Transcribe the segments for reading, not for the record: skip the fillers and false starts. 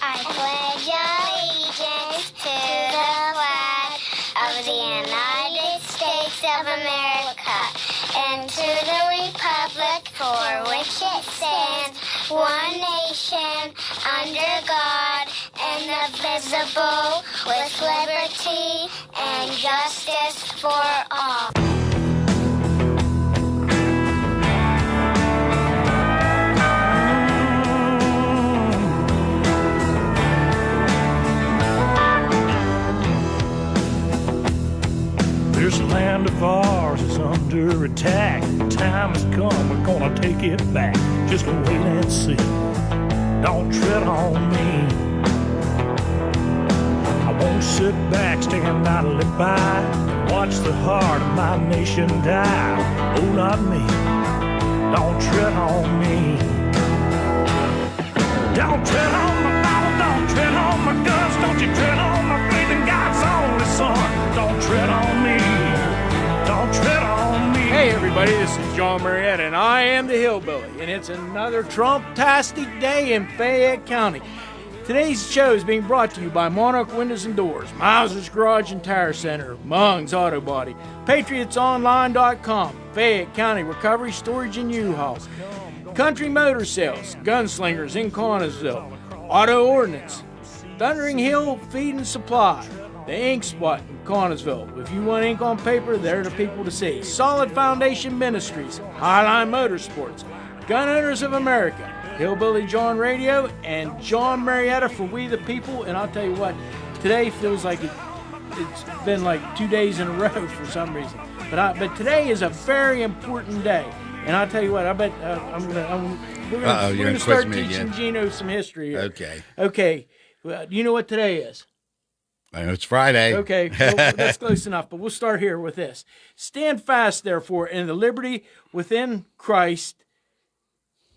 I pledge allegiance to the flag of the United States of America and to the republic for which it stands, one nation, under God, indivisible, with liberty and justice for all. This land of ours is under attack. The time has come, we're gonna take it back. Just wait and see. Don't tread on me. I won't sit back, stand idly by. Watch the heart of my nation die. Oh, not me. Don't tread on me. Don't tread on my Bible, don't tread on my guns. Don't you tread on my faith in God's only Son. Don't tread on me. Don't tread on me. Hey everybody, this is John Marietta, and I am the Hillbilly, and it's another Trump-tastic day in Fayette County. Today's show is being brought to you by Monarch Windows and Doors, Mauser's Garage and Tire Center, Mung's Auto Body, PatriotsOnline.com, Fayette County Recovery Storage and U-Haul, Country Motor Sales, Gunslingers in Connellsville, Auto Ordnance, Thundering Hill Feed and Supply, The Ink Spot in Connellsville. If you want ink on paper, they're the people to see. Solid Foundation Ministries, Highline Motorsports, Gun Owners of America, Hillbilly Jon Radio, and John Marietta for We the People. And I'll tell you what, today feels like it's been like 2 days in a row for some reason. But today is a very important day. And I'll tell you what, I bet we're going to start teaching Gino some history here. Okay. Well, do you know what today is? I know it's Friday. Okay, well, that's close enough, but we'll start here with this. Stand fast, therefore, in the liberty within Christ,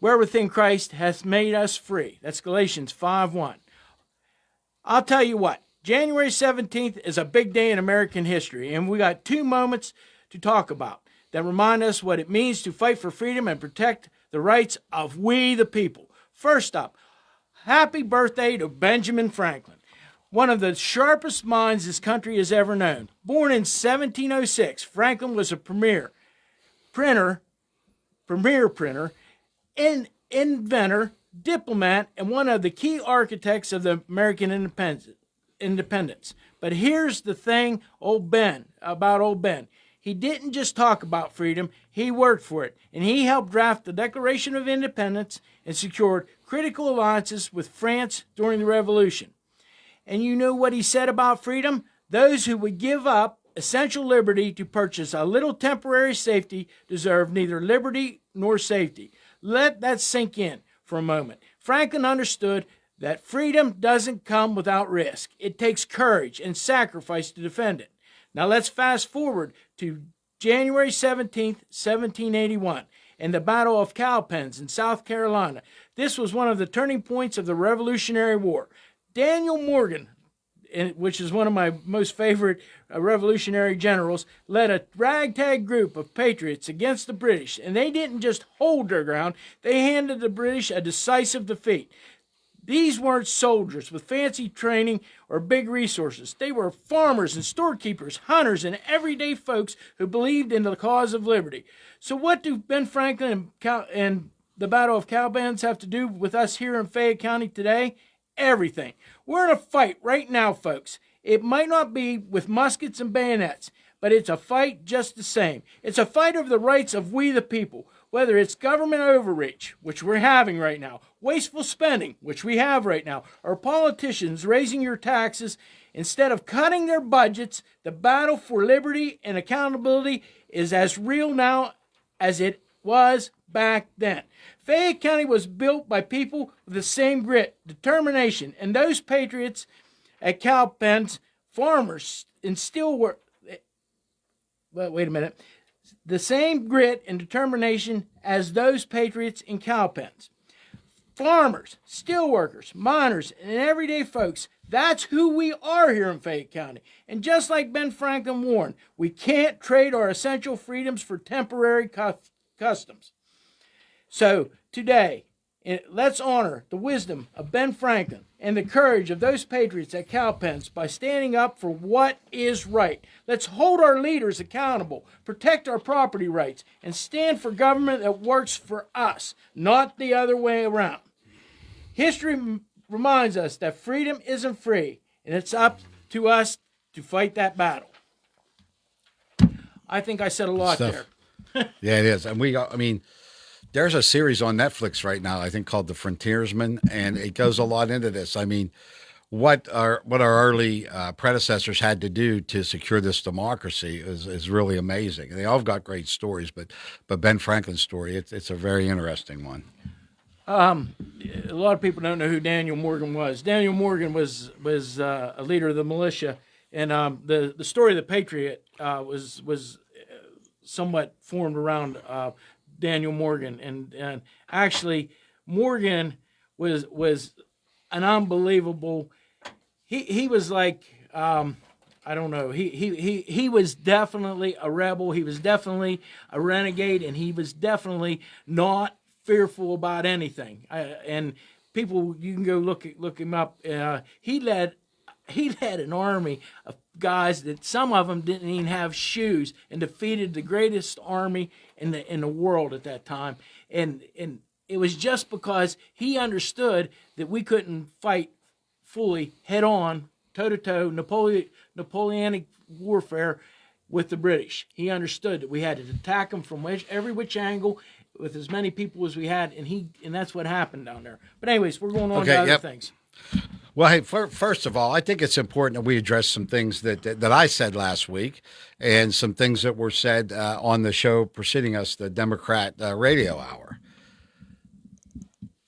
where within Christ hath made us free. That's Galatians 5:1. I'll tell you what, January 17th is a big day in American history, and we got two moments to talk about that remind us what it means to fight for freedom and protect the rights of we the people. First up, happy birthday to Benjamin Franklin, one of the sharpest minds this country has ever known. Born in 1706, Franklin was a premier printer, inventor, diplomat, and one of the key architects of the American independence. But here's the thing about old Ben. He didn't just talk about freedom, he worked for it. And he helped draft the Declaration of Independence and secured critical alliances with France during the Revolution. And you know what he said about freedom? Those who would give up essential liberty to purchase a little temporary safety deserve neither liberty nor safety. Let that sink in for a moment. Franklin understood that freedom doesn't come without risk. It takes courage and sacrifice to defend it. Now let's fast forward to January 17th, 1781, and the Battle of Cowpens in South Carolina. This was one of the turning points of the Revolutionary War. Daniel Morgan, which is one of my most favorite revolutionary generals, led a ragtag group of patriots against the British, and they didn't just hold their ground, they handed the British a decisive defeat. These weren't soldiers with fancy training or big resources. They were farmers and storekeepers, hunters, and everyday folks who believed in the cause of liberty. So what do Ben Franklin and the Battle of Cowpens have to do with us here in Fayette County today? Everything. We're in a fight right now, folks. It might not be with muskets and bayonets, but it's a fight just the same. It's a fight over the rights of we the people, whether it's government overreach, which we're having right now, wasteful spending, which we have right now, or politicians raising your taxes instead of cutting their budgets. The battle for liberty and accountability is as real now as it was back then. Fayette County was built by people with the same grit, determination, and those patriots at Cowpens, farmers, and still were. Well, wait a minute. The same grit and determination as those patriots in Cowpens. Farmers, steelworkers, miners, and everyday folks, that's who we are here in Fayette County. And just like Ben Franklin warned, we can't trade our essential freedoms for temporary customs. So today, And let's honor the wisdom of Ben Franklin and the courage of those patriots at Cowpens by standing up for what is right. Let's hold our leaders accountable, protect our property rights, and stand for government that works for us, not the other way around. History reminds us that freedom isn't free, and it's up to us to fight that battle. I think I said a lot there. Yeah, it is. And there's a series on Netflix right now, I think, called The Frontiersman, and it goes a lot into this. I mean, what our early predecessors had to do to secure this democracy is really amazing. They all got great stories, but Ben Franklin's story, it's a very interesting one. A lot of people don't know who Daniel Morgan was. Daniel Morgan was a leader of the militia, and the story of the Patriot was somewhat formed around Daniel Morgan, and actually Morgan was an unbelievable. He was like I don't know. He was definitely a rebel. He was definitely a renegade, and he was definitely not fearful about anything. And people, you can go look him up. He led an army of guys that some of them didn't even have shoes, and defeated the greatest army in the world at that time. And it was just because he understood that we couldn't fight fully head on, toe to toe, Napoleonic warfare with the British. He understood that we had to attack them from every which angle with as many people as we had, and that's what happened down there. But anyways, we're going on to other things. Well, hey, first of all, I think it's important that we address some things that I said last week, and some things that were said on the show preceding us, the Democrat radio hour.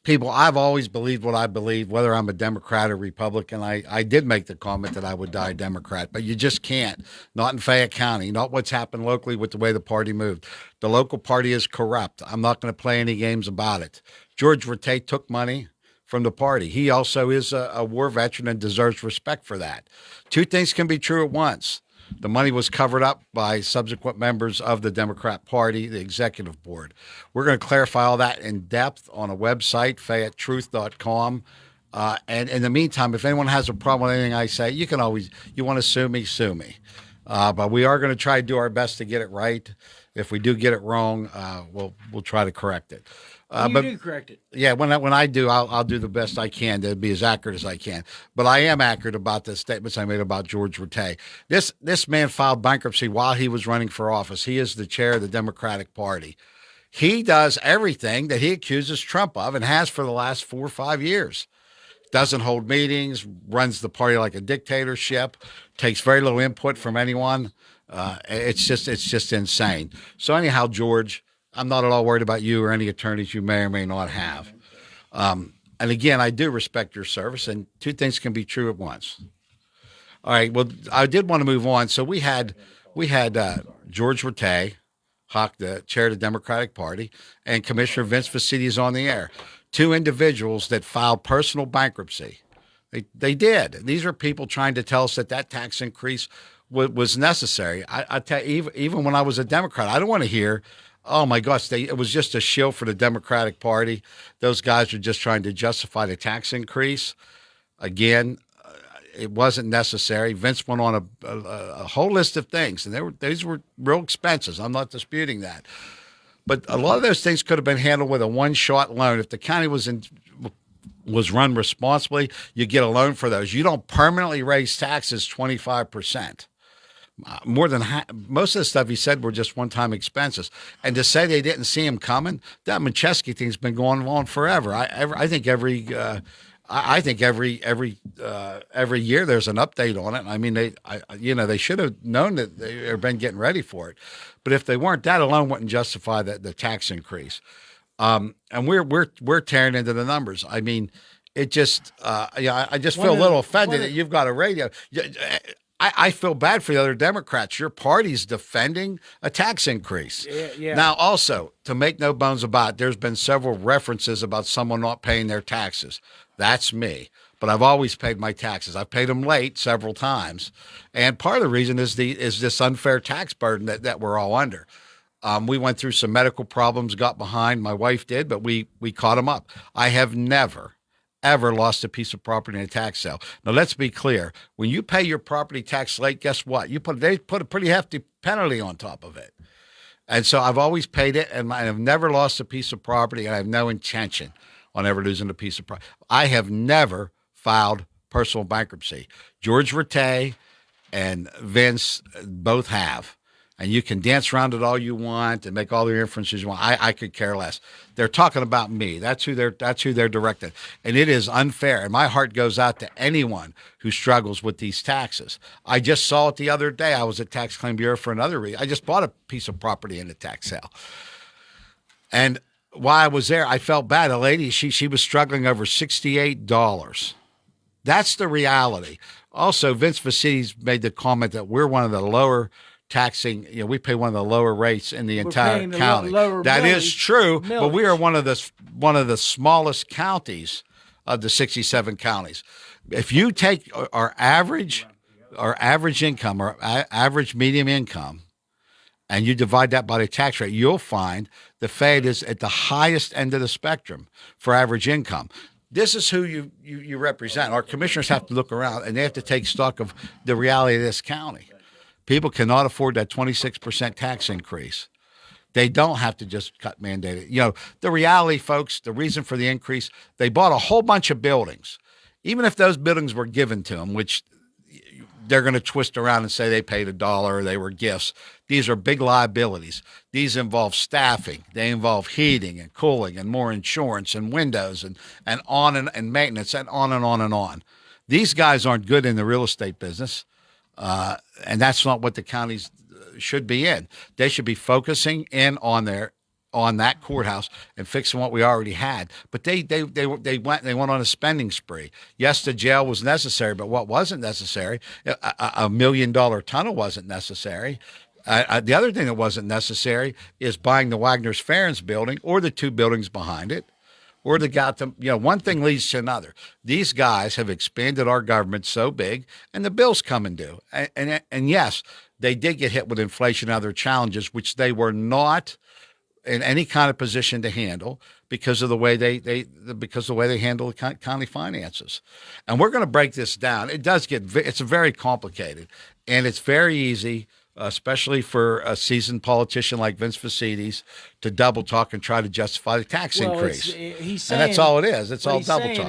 People, I've always believed what I believe, whether I'm a Democrat or Republican. I did make the comment that I would die Democrat, but you just can't. Not in Fayette County, not what's happened locally with the way the party moved. The local party is corrupt. I'm not going to play any games about it. George Rattay took money from the party. He also is a war veteran and deserves respect for that. Two things can be true at once. The money was covered up by subsequent members of the Democrat Party, the executive board. We're going to clarify all that in depth on a website, FayetteTruth.com. And in the meantime, if anyone has a problem with anything I say, you want to sue me, sue me. But we are going to try to do our best to get it right. If we do get it wrong, we'll try to correct it. You do correct it. Yeah, when I do, I'll do the best I can to be as accurate as I can. But I am accurate about the statements I made about George Rattay. This man filed bankruptcy while he was running for office. He is the chair of the Democratic Party. He does everything that he accuses Trump of, and has for the last 4 or 5 years. Doesn't hold meetings, runs the party like a dictatorship, takes very little input from anyone. It's just insane. So anyhow, George, I'm not at all worried about you or any attorneys you may or may not have. And again, I do respect your service, and two things can be true at once. All right. Well, I did want to move on. So we had George Rattay, Hawk, the chair of the Democratic Party, and Commissioner Vince Facilities on the air. Two individuals that filed personal bankruptcy. They did. These are people trying to tell us that tax increase was necessary. I tell you, even when I was a Democrat, I don't want to hear, oh my gosh, it was just a shill for the Democratic Party. Those guys were just trying to justify the tax increase. Again, it wasn't necessary. Vince went on a whole list of things, and these were real expenses. I'm not disputing that. But a lot of those things could have been handled with a one-shot loan. If the county was run responsibly, you get a loan for those. You don't permanently raise taxes 25%. More than most of the stuff he said were just one-time expenses. And to say they didn't see him coming, that Manchesky thing's been going on forever. I think every year there's an update on it. I mean, they should have known that they've been getting ready for it. But if they weren't, that alone wouldn't justify the tax increase. And we're tearing into the numbers. I mean, it just I just feel a little offended that you've got a radio. I feel bad for the other Democrats. Your party's defending a tax increase. Yeah. Now, also, to make no bones about it, there's been several references about someone not paying their taxes. That's me. But I've always paid my taxes. I've paid them late several times. And part of the reason is this unfair tax burden that we're all under. We went through some medical problems, got behind. My wife did, but we caught them up. I have never, ever lost a piece of property in a tax sale. Now, let's be clear. When you pay your property tax late, guess what? They put a pretty hefty penalty on top of it. And so I've always paid it, and I have never lost a piece of property, and I have no intention on ever losing a piece of property. I have never filed personal bankruptcy. George Rattay and Vince both have. And you can dance around it all you want and make all the inferences you want. I could care less. They're talking about me. That's who they're directed. And it is unfair. And my heart goes out to anyone who struggles with these taxes. I just saw it the other day. I was at Tax Claim Bureau for another reason. I just bought a piece of property in a tax sale. And while I was there, I felt bad. A lady, she was struggling over $68. That's the reality. Also, Vince Facilities made the comment that we're one of the lower taxing, we pay one of the lower rates in the entire county. That is true, but we are one of the smallest counties of the 67 counties. If you take our average income, our average medium income, and you divide that by the tax rate, you'll find the Fayette is at the highest end of the spectrum for average income. This is who you represent. Our commissioners have to look around, and they have to take stock of the reality of this county. People cannot afford that 26% tax increase. They don't have to just cut mandated. The reality, folks, the reason for the increase, they bought a whole bunch of buildings. Even if those buildings were given to them, which they're going to twist around and say they paid $1 or they were gifts. These are big liabilities. These involve staffing. They involve heating and cooling and more insurance and windows and on and maintenance and on and on and on. These guys aren't good in the real estate business. And that's not what the counties should be in. They should be focusing in on that courthouse and fixing what we already had. But they went on a spending spree. Yes, the jail was necessary, but what wasn't necessary? A $1 million tunnel wasn't necessary. The other thing that wasn't necessary is buying the Wagner's Ferens building or the two buildings behind it. Or they got them, one thing leads to another. These guys have expanded our government so big, and the bills come and due. And yes, they did get hit with inflation and other challenges, which they were not in any kind of position to handle because of the way they handle the county finances. And we're going to break this down. It's very complicated, and it's very easy, especially for a seasoned politician like Vince Facilities, to double talk and try to justify the tax increase. He's saying, and that's all it is. It's all double talk.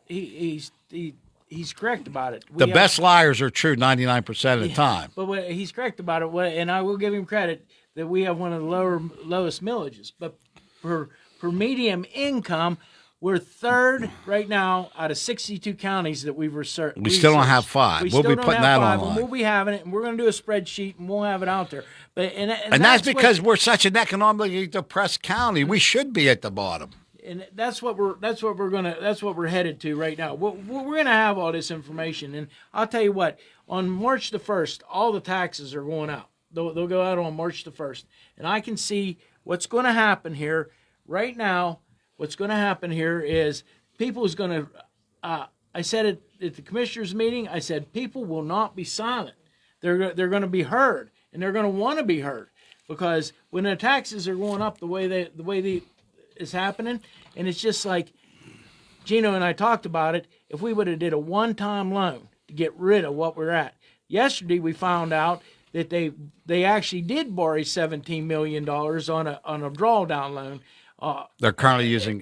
He's correct about it. The best liars are true 99% of the time. But he's correct about it, and I will give him credit that we have one of the lowest millages. But for medium income, we're third right now out of 62 counties that we've researched. We still don't have 5. We'll be putting that online. We'll be having it, and we're going to do a spreadsheet, and we'll have it out there. But and that's because we're such an economically depressed county. We should be at the bottom. And that's what we're headed to right now. We're going to have all this information, and I'll tell you what. On March the 1st, all the taxes are going out. They'll go out on March the 1st, and I can see what's going to happen here right now. What's going to happen here is people is going to, I said it at the commissioners meeting, I said people will not be silent. They're going to be heard, and they're going to want to be heard, because when the taxes are going up the way is happening, and it's just like Gino and I talked about it, if we would have did a one-time loan to get rid of what we're at. Yesterday we found out that they actually did borrow $17 million on a drawdown loan. They're currently using.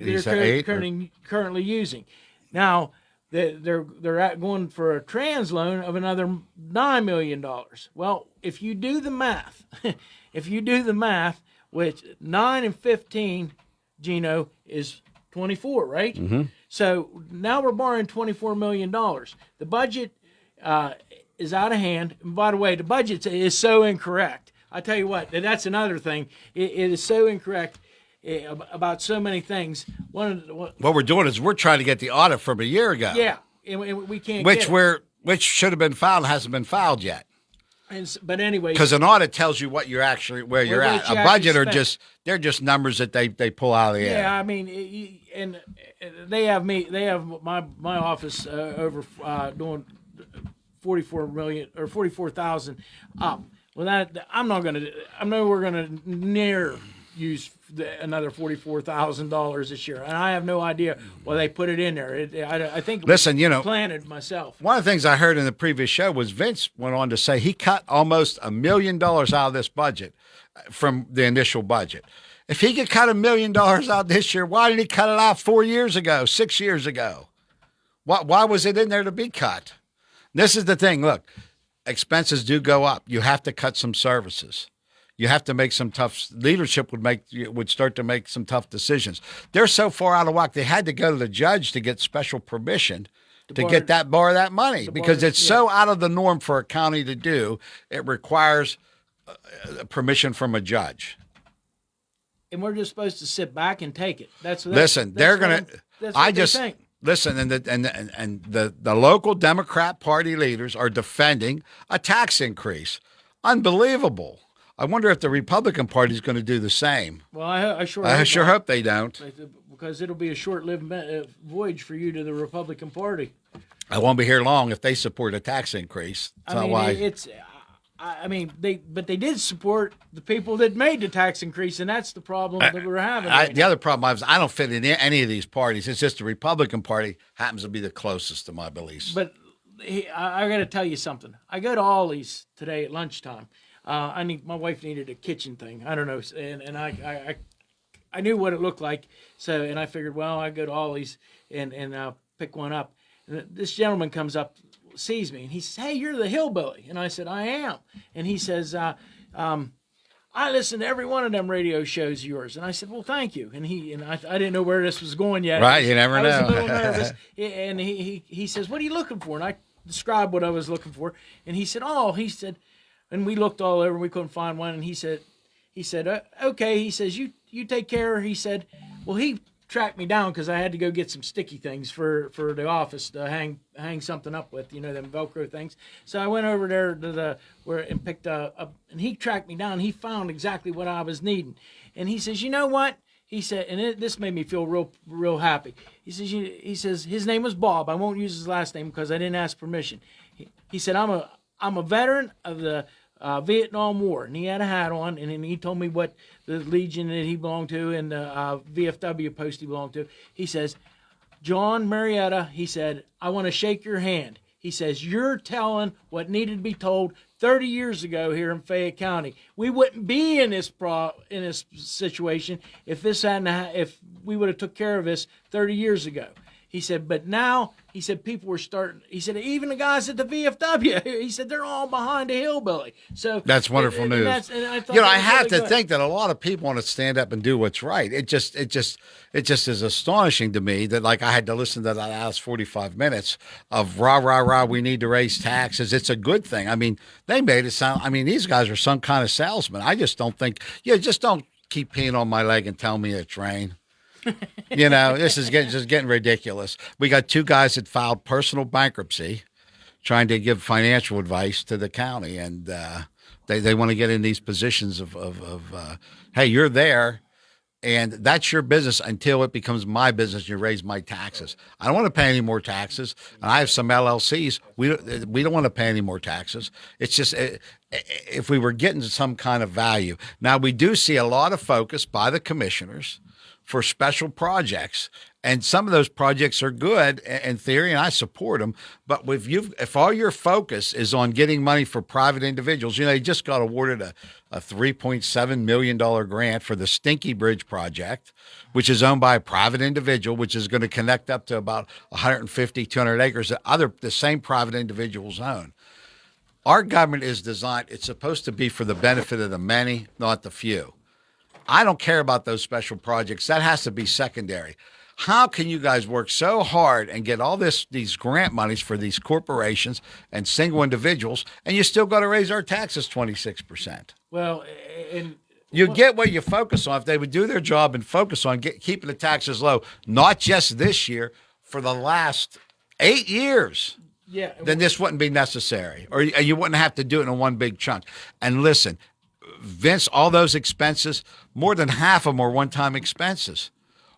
Currently using. Now they're going for a trans loan of another $9 million. Well, if you do the math, which 9 and 15, Gino, is 24, right? Mm-hmm. So now we're borrowing $24 million. The budget is out of hand. And by the way, the budget is so incorrect. I tell you what, that's another thing. It is so incorrect about so many things. What we're doing is we're trying to get the audit from a year ago. Yeah, and we can't. Which should have been filed and hasn't been filed yet. But anyway, because an audit tells you what you're actually where you're at. A budget they're just numbers that they pull out of the air. Yeah, I mean, and they have my office over doing 44 million or 44,000 up. Well, I'm not going to. I know we're going to near use another $44,000 this year, and I have no idea why they put it in there. I think it Listen, was planted myself. One of the things I heard in the previous show was Vince went on to say he cut almost $1 million out of this budget from the initial budget. If he could cut $1 million out this year, why didn't he cut it out 4 years ago, 6 years ago? Why was it in there to be cut? This is the thing. Look. Expenses do go up. You have to cut some services. You have to make some tough leadership would start to make some tough decisions. They're so far out of whack. They had to go to the judge to get special permission to borrow that money because it's so out of the norm for a county to do. It requires permission from a judge. And we're just supposed to sit back and take it. Listen. They're going to. I just think. Listen, and the local Democrat Party leaders are defending a tax increase. Unbelievable. I wonder if the Republican Party is going to do the same. Well, I sure hope they don't. Because it'll be a short-lived voyage for you to the Republican Party. I won't be here long if they support a tax increase. They did support the people that made the tax increase, and that's the problem that we're having. The other problem is I don't fit in any of these parties. It's just the Republican Party happens to be the closest to my beliefs. But I got to tell you something. I go to Ollie's today at lunchtime. My wife needed a kitchen thing. I don't know, and I knew what it looked like. So, and I figured, well, I go to Ollie's and pick one up. And this gentleman comes up, sees me, and he says, "Hey, you're the hillbilly." And I said, "I am." And he says, "I listen to every one of them radio shows of yours." And I said, "Well, thank you." And I didn't know where this was going yet. Right, you never know. I was a little nervous. And he says, "What are you looking for?" And I described what I was looking for. And he said, and we looked all over, and we couldn't find one. And he said, "Okay." He says, "You take care." He said, well, he tracked me down because I had to go get some sticky things for the office to hang something up with, them Velcro things. So I went over there to and picked up, and he tracked me down. He found exactly what I was needing. And he says, "You know what?" He said, and this made me feel real happy. He says his name was Bob. I won't use his last name because I didn't ask permission. He said, I'm a veteran of the Vietnam War, and he had a hat on, and then he told me what the Legion that he belonged to and the VFW post he belonged to. He says, "John Marietta," he said, "I want to shake your hand." He says, "You're telling what needed to be told 30 years ago here in Fayette County. We wouldn't be in this situation if we would have took care of this 30 years ago." He said, "But now," he said, "people were starting," he said, "even the guys at the VFW," he said, "they're all behind the hillbilly." So that's wonderful news. I have to think that a lot of people want to stand up and do what's right. It just is astonishing to me that I had to listen to that last 45 minutes of rah, rah, rah, we need to raise taxes. It's a good thing. I mean, they made it sound, these guys are some kind of salesman. I just don't think, just don't keep peeing on my leg and tell me it's rain. This is getting ridiculous. We got two guys that filed personal bankruptcy trying to give financial advice to the county. And they want to get in these positions of hey, you're there, and that's your business until it becomes my business. You raise my taxes. I don't want to pay any more taxes. And I have some LLCs. We don't want to pay any more taxes. It's just if we were getting some kind of value. Now, we do see a lot of focus by the commissioners for special projects. And some of those projects are good in theory, and I support them. But if all your focus is on getting money for private individuals, they just got awarded a $3.7 million grant for the Stinky Bridge project, which is owned by a private individual, which is going to connect up to about 150, 200 acres that the same private individuals own. Our government is designed, it's supposed to be for the benefit of the many, not the few. I don't care about those special projects. That has to be secondary. How can you guys work so hard and get all these grant monies for these corporations and single individuals, and you still got to raise our taxes 26%? Well, get what you focus on. If they would do their job and focus on keeping the taxes low, not just this year, for the last 8 years, then this wouldn't be necessary, or you wouldn't have to do it in one big chunk. And listen, Vince, all those expenses, more than half of them are one-time expenses.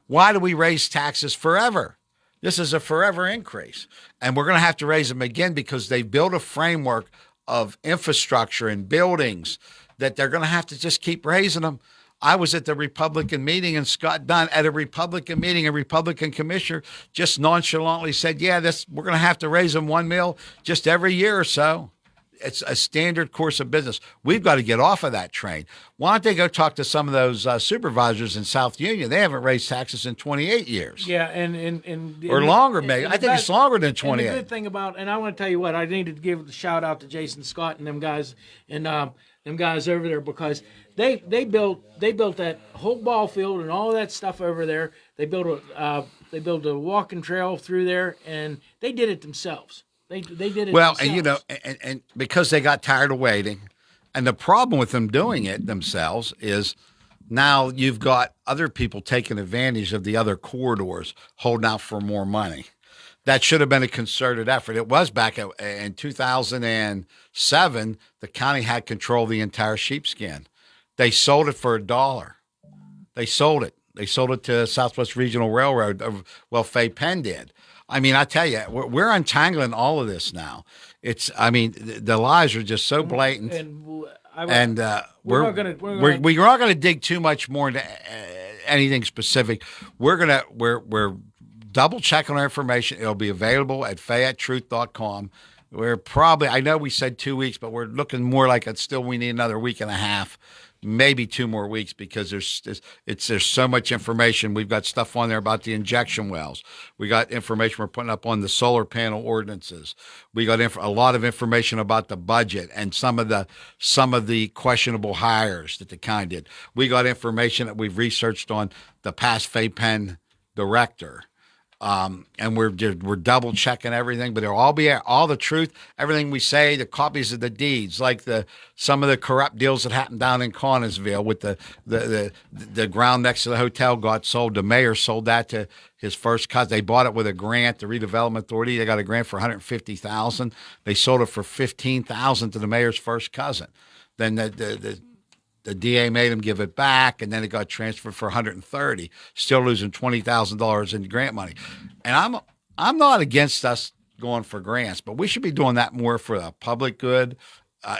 Why do we raise taxes forever? This is a forever increase. And we're going to have to raise them again because they built a framework of infrastructure and buildings that they're going to have to just keep raising them. I was at the Republican meeting, and Scott Dunn at a Republican meeting, a Republican commissioner just nonchalantly said, yeah, we're going to have to raise them $1 million just every year or so. It's a standard course of business. We've got to get off of that train. Why don't they go talk to some of those supervisors in South Union? They haven't raised taxes in 28 years. Yeah, and or longer, maybe. I think it's longer than 28. And the good thing about, and I want to tell you what, I need to give the shout out to Jason Scott and them guys over there, because they built that whole ball field and all that stuff over there. They built a walking trail through there, and they did it themselves. They did it well, themselves. and because they got tired of waiting, and the problem with them doing it themselves is now you've got other people taking advantage of the other corridors, holding out for more money. That should have been a concerted effort. It was back in 2007. The county had control of the entire sheepskin. They sold it for $1. They sold it. They sold it to Southwest Regional Railroad. Well, Fay Penn did. I mean, I tell you, we're untangling all of this now. The lies are just so blatant, we're not going to dig too much more into anything specific. We're double checking our information. It'll be available at FayetteTruth.com. I know we said 2 weeks, but we're looking more like we need another week and a half. Maybe 2 more weeks, because there's so much information. We've got stuff on there about the injection wells. We got information we're putting up on the solar panel ordinances. We got a lot of information about the budget and some of the questionable hires that the county did. We got information that we've researched on the past Fay Penn director. And we're double checking everything, but it'll all be all the truth, everything we say, the copies of the deeds, like some of the corrupt deals that happened down in Connellsville with the ground next to the hotel got sold. The mayor sold that to his first cousin. They bought it with a grant, the redevelopment authority. They got a grant for $150,000. They sold it for $15,000 to the mayor's first cousin. Then the DA made him give it back, and then it got transferred for $130,000, still losing $20,000 in grant money. And I'm not against us going for grants, but we should be doing that more for the public good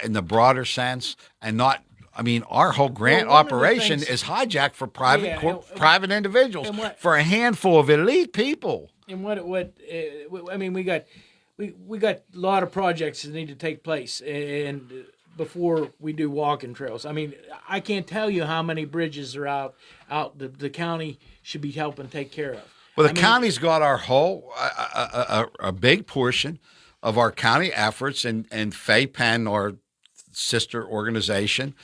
in the broader sense, and not. I mean, our whole grant operation is hijacked for private individuals, for a handful of elite people. And we got a lot of projects that need to take place, and before we do walking trails. I mean, I can't tell you how many bridges are out the county should be helping take care of. Well, the county's got our whole, a big portion of our county efforts, and Fay Penn, our sister organization,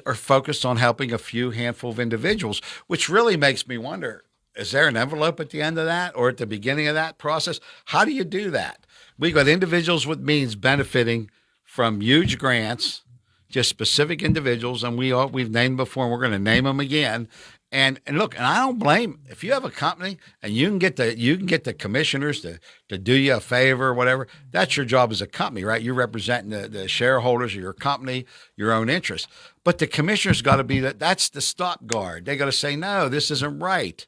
are focused on helping a few handful of individuals, which really makes me wonder, is there an envelope at the end of that or at the beginning of that process? How do you do that? We've got individuals with means benefiting from huge grants, just specific individuals, and we've named before, and we're going to name them again. And look, and I don't blame, if you have a company and you can get the commissioners to do you a favor or whatever, that's your job as a company, right? You're representing the shareholders of your company, your own interests. But the commissioners got to be that's the stop guard. They got to say, no, this isn't right.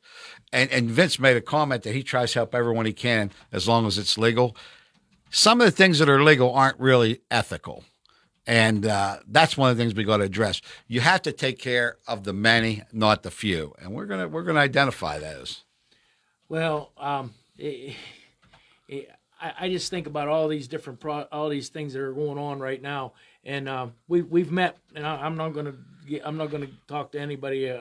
And Vince made a comment that he tries to help everyone he can as long as it's legal. Some of the things that are legal aren't really ethical. And that's one of the things we got to address. You have to take care of the many, not the few. And we're gonna identify those. Well, I just think about all these different all these things that are going on right now. And we've met, and I'm not going to talk to anybody,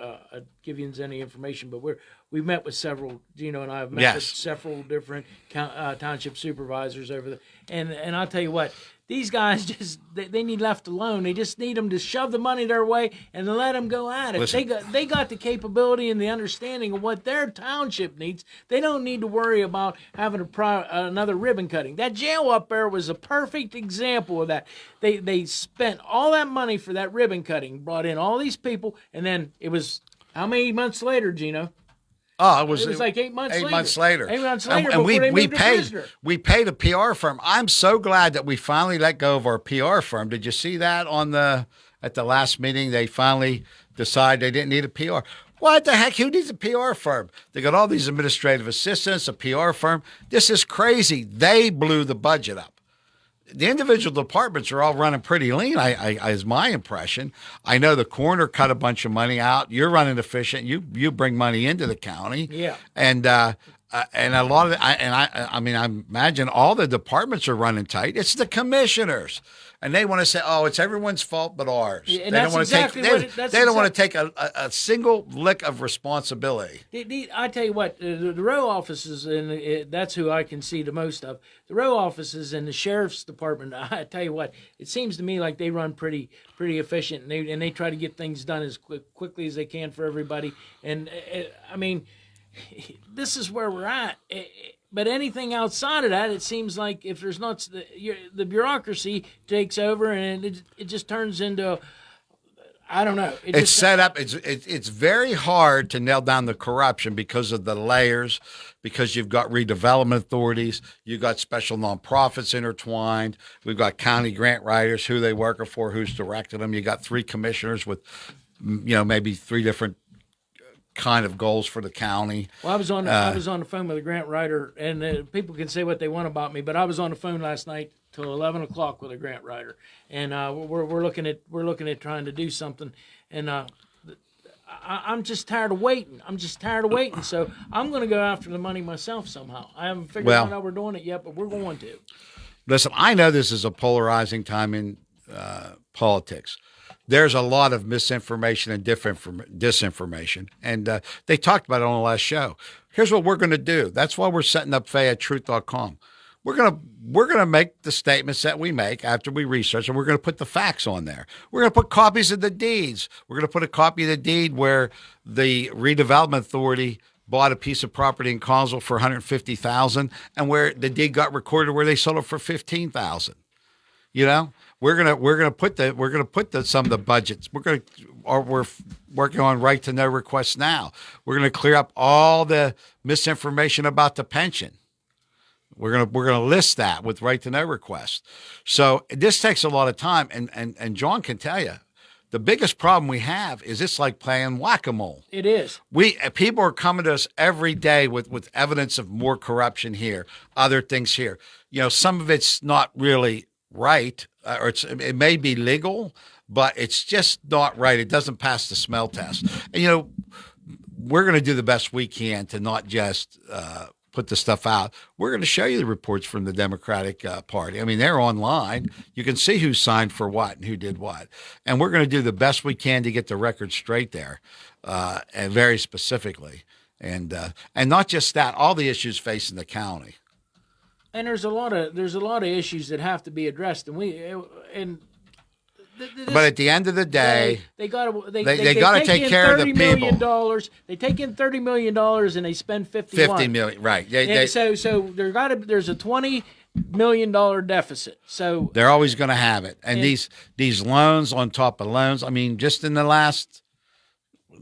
give you any information, but we've met with several. Gino and I have met with several different township supervisors over there, and I'll tell you what, these guys they need left alone. They just need them to shove the money their way and let them go at it. Listen. They got the capability and the understanding of what their township needs. They don't need to worry about having another ribbon cutting. That jail up there was a perfect example of that. They spent all that money for that ribbon cutting, brought in all these people, and then it was how many months later, Gino? Oh, it was like 8 months later. 8 months later. 8 months later, and we paid a PR firm. I'm so glad that we finally let go of our PR firm. Did you see that at the last meeting? They finally decided they didn't need a PR. What the heck? Who needs a PR firm? They got all these administrative assistants, a PR firm. This is crazy. They blew the budget up. the individual departments are all running pretty lean. I is my impression. I know the coroner cut a bunch of money out. You're running efficient. You bring money into the county. Yeah. And a lot of I mean, I imagine all the departments are running tight. It's the commissioners. And they want to say, "Oh, it's everyone's fault but ours." Yeah, and they that's don't want exactly to take. what it- that's they don't want exact- to take a single lick of responsibility. I tell you what, the row offices, and that's who I can see the most of. The row offices and the sheriff's department. I tell you what, it seems to me like they run pretty efficient, and they try to get things done as quickly as they can for everybody. And I mean, this is where we're at. But anything outside of that, it seems like if there's not the bureaucracy takes over, and it just turns into, I don't know. It's set up. It's very hard to nail down the corruption because of the layers, because you've got redevelopment authorities, you've got special nonprofits intertwined, we've got county grant writers, who they working for, who's directing them. You got 3 commissioners with, maybe 3 different kind of goals for the county. Well, I was on the phone with a grant writer, and people can say what they want about me, but I was on the phone last night till 11 o'clock with a grant writer, and we're looking at trying to do something, and I'm just tired of waiting. So I'm going to go after the money myself somehow. I haven't figured out how we're doing it yet, but we're going to. Listen, I know this is a polarizing time in politics. There's a lot of misinformation and disinformation, and they talked about it on the last show. Here's what we're going to do. That's why we're setting up FayetteTruth.com. We're gonna make the statements that we make after we research, and we're going to put the facts on there. We're going to put copies of the deeds. We're going to put a copy of the deed where the redevelopment authority bought a piece of property in Collinsville for $150,000, and where the deed got recorded where they sold it for $15,000. We're gonna put some of the budgets. We're working on right to know requests now. We're gonna clear up all the misinformation about the pension. We're gonna list that with right to know requests. So this takes a lot of time, and John can tell you, the biggest problem we have is it's like playing whack-a-mole. It is. People are coming to us every day with evidence of more corruption here, other things here. Some of it's not really right, or it may be legal, but it's just not right. It doesn't pass the smell test. And, we're going to do the best we can to not just put the stuff out. We're going to show you the reports from the Democratic Party. I mean, they're online. You can see who signed for what and who did what. And we're going to do the best we can to get the record straight there, and very specifically. And not just that, all the issues facing the county. And there's a lot of issues that have to be addressed, and but at the end of the day, they got to take care of the people. They take in $30 million and they spend $50 million, right? So there's a $20 million deficit. So they're always going to have it, and these loans on top of loans. I mean, just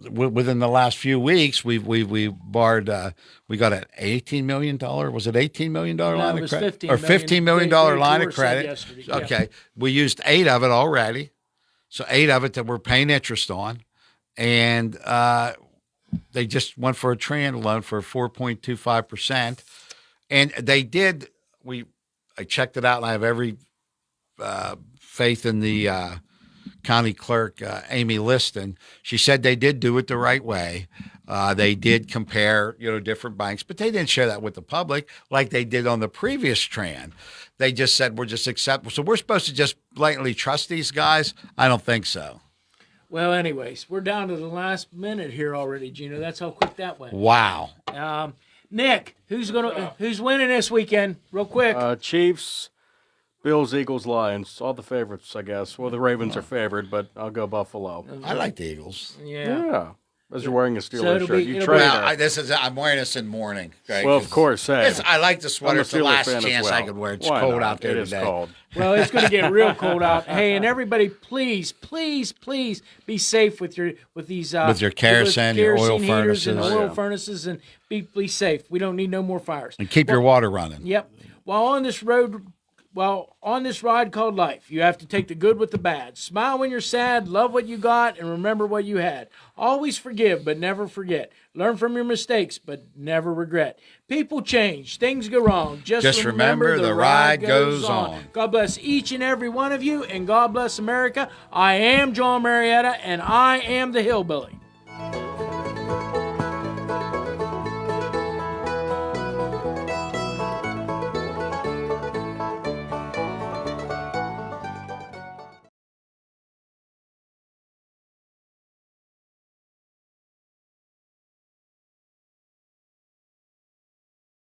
within the last few weeks, we borrowed. We got an $18 million. Was it $18 million line of credit? $15 million line of credit. Okay, we used 8 of it already, so 8 of it that we're paying interest on, and they just went for a Trian loan for 4.25%, and they did. I checked it out, and I have every faith in the county clerk, Amy Liston. She said they did do it the right way. They did compare, different banks, but they didn't share that with the public like they did on the previous Tran. They just said, we're just acceptable. So we're supposed to just blatantly trust these guys? I don't think so. Well, anyways, we're down to the last minute here already, Gino. That's how quick that went. Wow. Nick, who's winning this weekend? Real quick. Chiefs, Bills, Eagles, Lions, all the favorites, I guess. Well, the Ravens are favored, but I'll go Buffalo. I like the Eagles. Yeah. As you're wearing a Steelers shirt, you trade it. I'm wearing this in mourning. Right? Well, of course. Hey, I like the sweater. It's the last chance well. I could wear. It's Why cold not? out there it today. Is cold. Well, it's going to get real cold out. Hey, and everybody, please, please, please be safe with your kerosene, your oil heaters furnaces, and oil furnaces, and be safe. We don't need no more fires. And keep your water running. Yep. While on this road Well, on this ride called life, you have to take the good with the bad. Smile when you're sad, love what you got, and remember what you had. Always forgive, but never forget. Learn from your mistakes, but never regret. People change. Things go wrong. Just remember the ride goes on. God bless each and every one of you, and God bless America. I am John Marietta, and I am the Hillbilly.